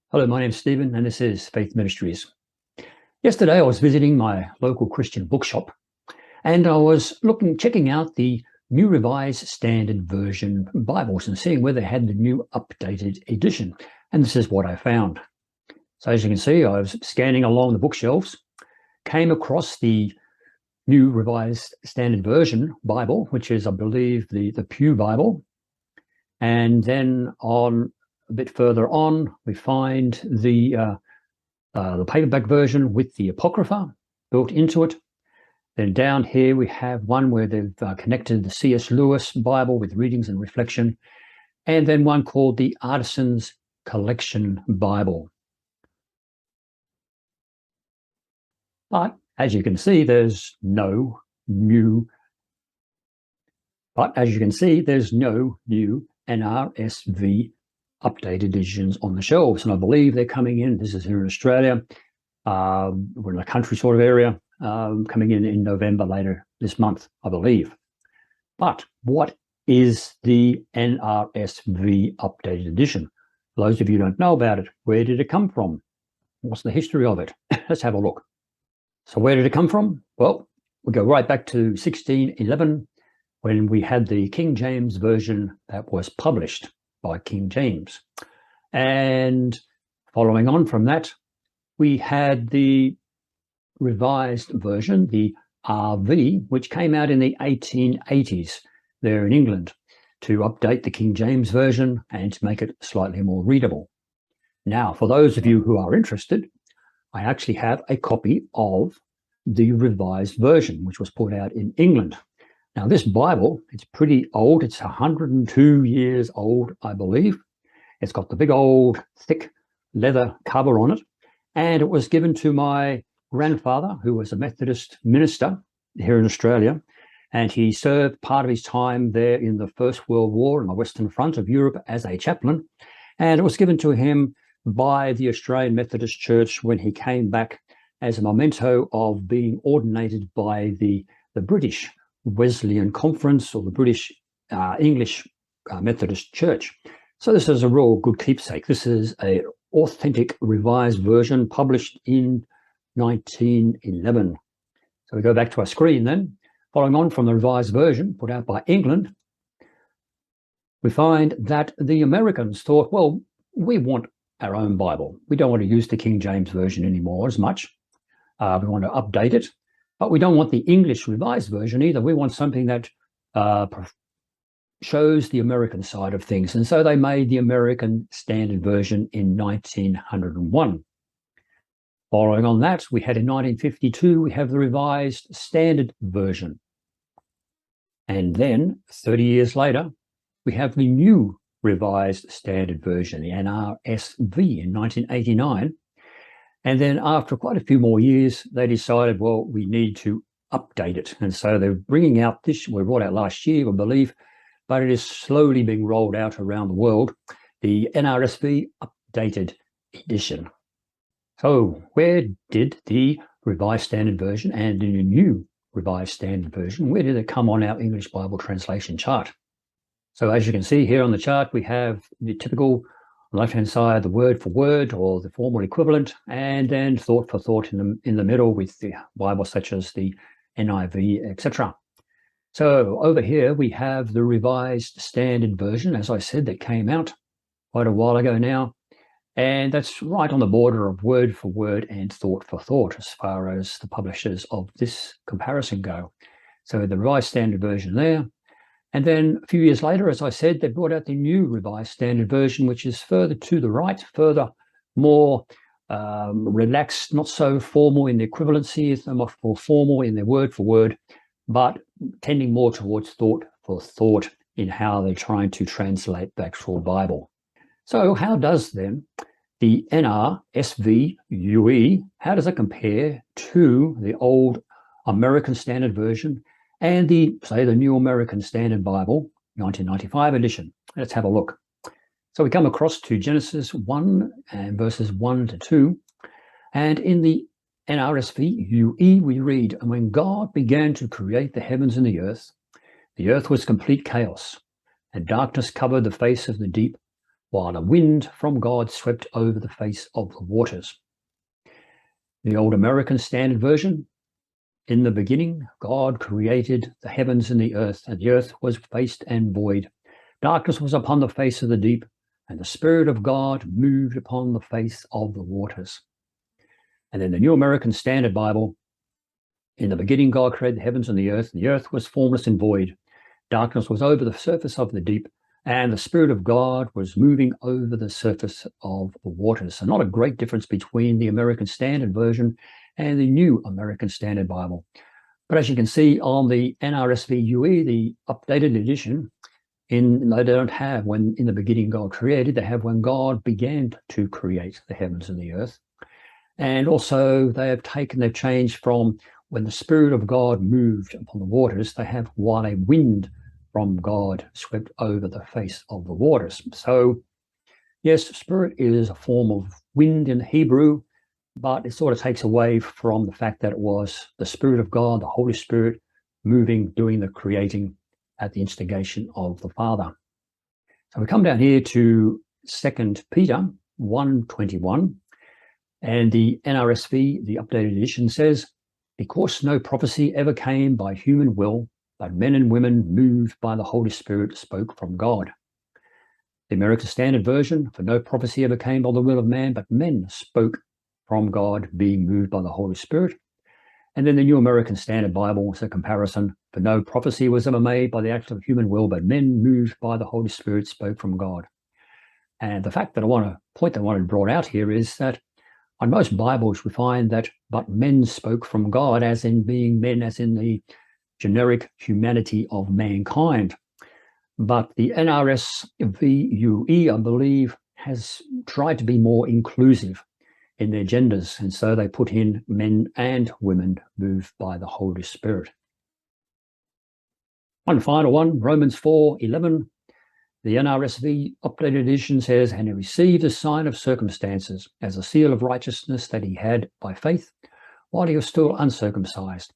Hello, my name's Stephen, and this is Faith Ministries. Yesterday, I was visiting my local Christian bookshop, and I was checking out the New Revised Standard Version Bibles and seeing whether they had the new updated edition. And this is what I found. So as you can see, I was scanning along the bookshelves, came across the New Revised Standard Version Bible, which is, I believe, the Pew Bible. And then a bit further on, we find the paperback version with the Apocrypha built into it. Then down here we have one where they've connected the C.S. Lewis Bible with readings and reflection, and then one called the Artisan's Collection Bible. But as you can see, there's no new NRSV updated editions on the shelves, and I believe they're coming in. This is here in Australia. We're in a country sort of area, coming in November later this month, I believe. But what is the NRSV updated edition? For those of you who don't know about it, where did it come from? What's the history of it? Let's have a look. So where did it come from? Well, we go right back to 1611 when we had the King James Version that was published by King James. And following on from that, we had the revised version, the RV, which came out in the 1880s there in England to update the King James Version and to make it slightly more readable. Now, for those of you who are interested, I actually have a copy of the revised version, which was put out in England. Now, this Bible, it's pretty old. It's 102 years old, I believe. It's got the big old thick leather cover on it. And it was given to my grandfather, who was a Methodist minister here in Australia. And he served part of his time there in the First World War on the Western Front of Europe as a chaplain. And it was given to him by the Australian Methodist Church when he came back as a memento of being ordinated by the British Wesleyan Conference, or the British English Methodist Church. So this is a real good keepsake. This is an authentic revised version published in 1911. So we go back to our screen then. Following on from the revised version put out by England, we find that the Americans thought, well, we want our own Bible. We don't want to use the King James Version anymore as much. We want to update it. But we don't want the English revised version either. We want something that shows the American side of things. And so they made the American Standard Version in 1901. Following on that, we had in 1952, we have the Revised Standard Version. And then 30 years later, we have the new Revised Standard Version, the NRSV, in 1989. And then after quite a few more years, they decided, well, we need to update it. And so they're bringing out this, we brought out last year, I believe, but it is slowly being rolled out around the world, the NRSV updated edition. So where did the Revised Standard Version and the new Revised Standard Version, where did it come on our English Bible translation chart? So as you can see here on the chart, we have the typical left-hand side, the word for word or the formal equivalent, and then thought for thought in the middle with the Bible such as the NIV, etc. So over here we have the Revised Standard Version, as I said, that came out quite a while ago now, and that's right on the border of word for word and thought for thought as far as the publishers of this comparison go. So the Revised Standard Version there. And then a few years later, as I said, they brought out the new Revised Standard Version, which is further to the right, further more relaxed, not so formal in the equivalency, it's much more formal in their word for word, but tending more towards thought for thought in how they're trying to translate the actual Bible. So how does then the NRSV UE, how does it compare to the old American Standard Version and the New American Standard Bible, 1995 edition? Let's have a look. So we come across to Genesis 1 and verses 1 to 2. And in the NRSV UE, we read, "And when God began to create the heavens and the earth was complete chaos, and darkness covered the face of the deep, while a wind from God swept over the face of the waters. The Old American Standard Version, in the beginning, God created the heavens and the earth was waste and void. Darkness was upon the face of the deep, and the Spirit of God moved upon the face of the waters. And then the New American Standard Bible, in the beginning, God created the heavens and the earth was formless and void. Darkness was over the surface of the deep, and the Spirit of God was moving over the surface of the waters. So not a great difference between the American Standard Version and the New American Standard Bible. But as you can see on the NRSV UE, the updated edition, they don't have when in the beginning God created, they have when God began to create the heavens and the earth. And also they've changed from when the Spirit of God moved upon the waters, they have while a wind from God swept over the face of the waters. So yes, Spirit is a form of wind in Hebrew, but it sort of takes away from the fact that it was the Spirit of God, the Holy Spirit, moving, doing the creating at the instigation of the Father. So we come down here to 2 Peter 1:21, and the NRSV, the updated edition, says, "Because no prophecy ever came by human will, but men and women moved by the Holy Spirit spoke from God." The American Standard Version, "For no prophecy ever came by the will of man, but men spoke from God, being moved by the Holy Spirit." And then the New American Standard Bible is a comparison. "For no prophecy was ever made by the act of human will, but men moved by the Holy Spirit spoke from God." And the fact that I want to draw out here is that on most Bibles, we find that "but men spoke from God," as in being men, as in the generic humanity of mankind. But the NRSV UE, I believe, has tried to be more inclusive in their genders, and so they put in men and women moved by the Holy Spirit. One final one, Romans 4:11. The NRSV updated edition says, "And he received a sign of circumstances as a seal of righteousness that he had by faith while he was still uncircumcised.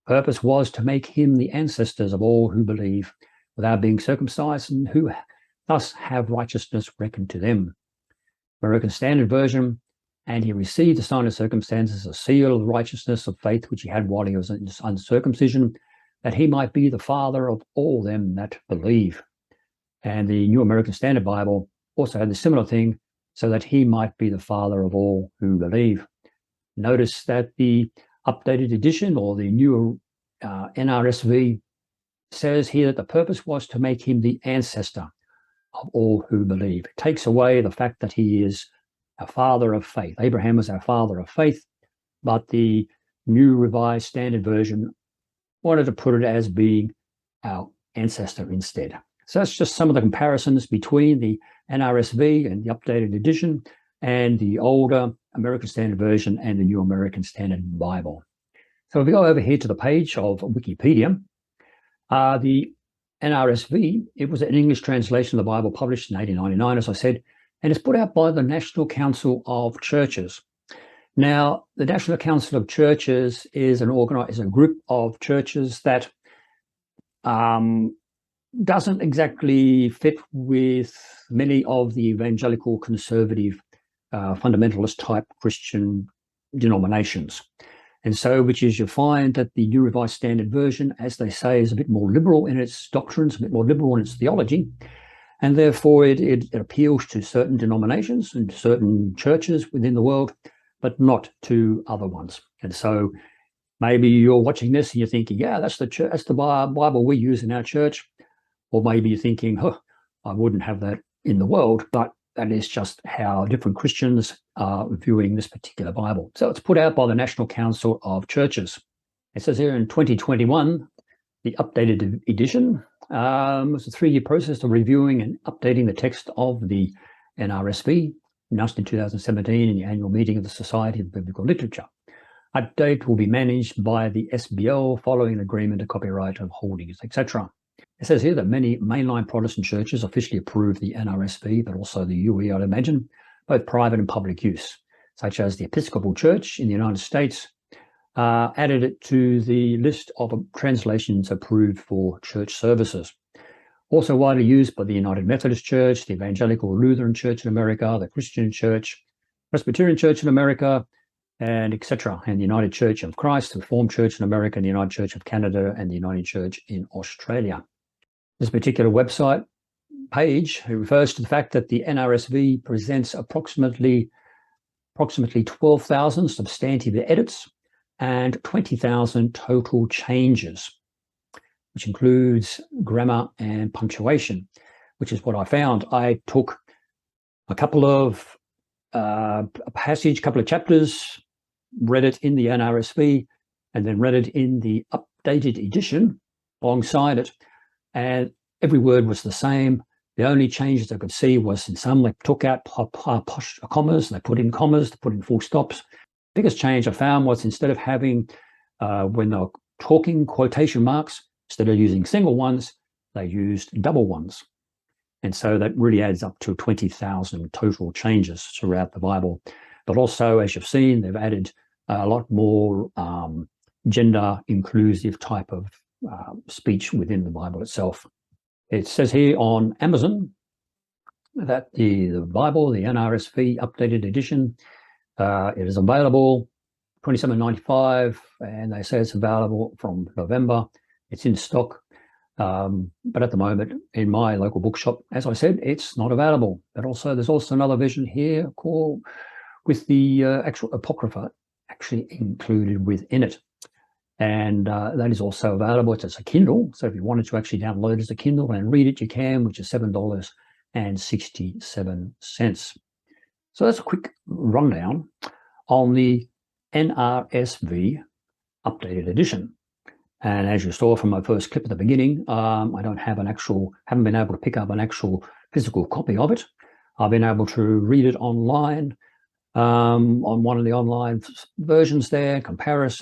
Purpose was to make him the ancestors of all who believe without being circumcised, and who thus have righteousness reckoned to them." American Standard Version, "And he received the sign of circumstances, a seal of righteousness of faith which he had while he was in uncircumcision, that he might be the father of all them that believe." And the New American Standard Bible also had a similar thing, "so that he might be the father of all who believe." Notice that the updated edition, or the new NRSV, says here that the purpose was to make him the ancestor of all who believe. It takes away the fact that he is a father of faith. Abraham was our father of faith, but the New Revised Standard Version wanted to put it as being our ancestor instead. So that's just some of the comparisons between the NRSV and the updated edition and the older American Standard Version and the New American Standard Bible. So if we go over here to the page of Wikipedia, the NRSV, it was an English translation of the Bible published in 1899, as I said, and it's put out by the National Council of Churches. Now, the National Council of Churches is a group of churches that doesn't exactly fit with many of the evangelical conservative fundamentalist type Christian denominations. And so, which is, you find that the New Revised Standard Version, as they say, is a bit more liberal in its doctrines, a bit more liberal in its theology, and therefore it appeals to certain denominations and certain churches within the world, but not to other ones. And so maybe you're watching this and you're thinking, yeah, that's the Bible we use in our church. Or maybe you're thinking, I wouldn't have that in the world, but that is just how different Christians are viewing this particular Bible. So it's put out by the National Council of Churches. It says here in 2021, the updated edition was a 3-year process of reviewing and updating the text of the NRSV, announced in 2017 in the annual meeting of the Society of Biblical Literature. Update will be managed by the SBL following an agreement to copyright of holdings, etc. It says here that many mainline Protestant churches officially approve the NRSV, but also the UE, I'd imagine, both private and public use, such as the Episcopal Church in the United States added it to the list of translations approved for church services. Also widely used by the United Methodist Church, the Evangelical Lutheran Church in America, the Christian Church, Presbyterian Church in America, and etc., and the United Church of Christ, the Reformed Church in America, and the United Church of Canada, and the United Church in Australia. This particular website page refers to the fact that the NRSV presents approximately 12,000 substantive edits and 20,000 total changes, which includes grammar and punctuation, which is what I found. I took a couple of a couple of chapters, read it in the NRSV, and then read it in the updated edition alongside it, and every word was the same. The only changes I could see was in some they took out commas, they put in commas, they put in full stops. The biggest change I found was instead of having, when they were talking, quotation marks, instead of using single ones, they used double ones. And so that really adds up to 20,000 total changes throughout the Bible. But also, as you've seen, they've added a lot more gender inclusive type of speech within the Bible itself. It says here on Amazon that the Bible, the NRSV updated edition, it is available $27.95, and they say it's available from November. It's in stock, but at the moment in my local bookshop, as I said, it's not available. But also, there's also another version here called with the actual Apocrypha actually included within it. And that is also available. It's as a Kindle. So if you wanted to actually download it as a Kindle and read it, you can, which is $7.67. So that's a quick rundown on the NRSV updated edition. And as you saw from my first clip at the beginning, I don't have haven't been able to pick up an actual physical copy of it. I've been able to read it online on one of the online versions there, compare it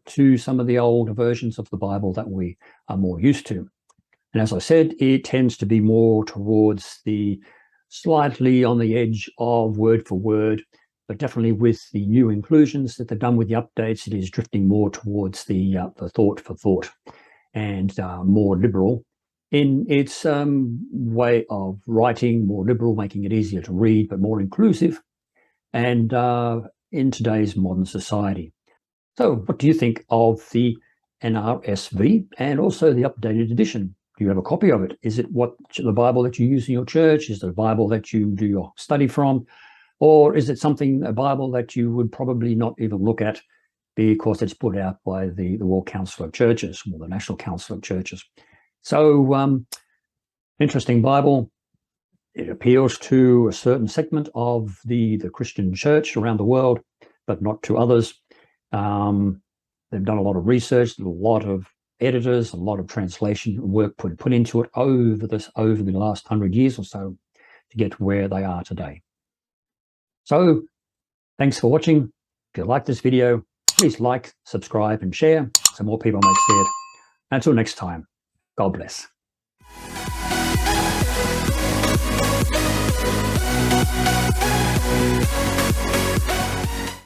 to some of the older versions of the Bible that we are more used to. And as I said, it tends to be more towards the slightly on the edge of word for word, but definitely with the new inclusions that they've done with the updates, it is drifting more towards the thought for thought and more liberal in its way of writing, more liberal, making it easier to read, but more inclusive, and in today's modern society. So what do you think of the NRSV and also the updated edition? Do you have a copy of it? Is it the Bible that you use in your church? Is it a Bible that you do your study from? Or is it a Bible that you would probably not even look at because it's put out by the World Council of Churches or the National Council of Churches? So interesting Bible. It appeals to a certain segment of the Christian church around the world, but not to others. They've done a lot of research, a lot of editors, a lot of translation work put into it over the last 100 years or so to get to where they are today. So thanks for watching. If you like this video, please like, subscribe, and share so more people may see it. Until next time, God bless.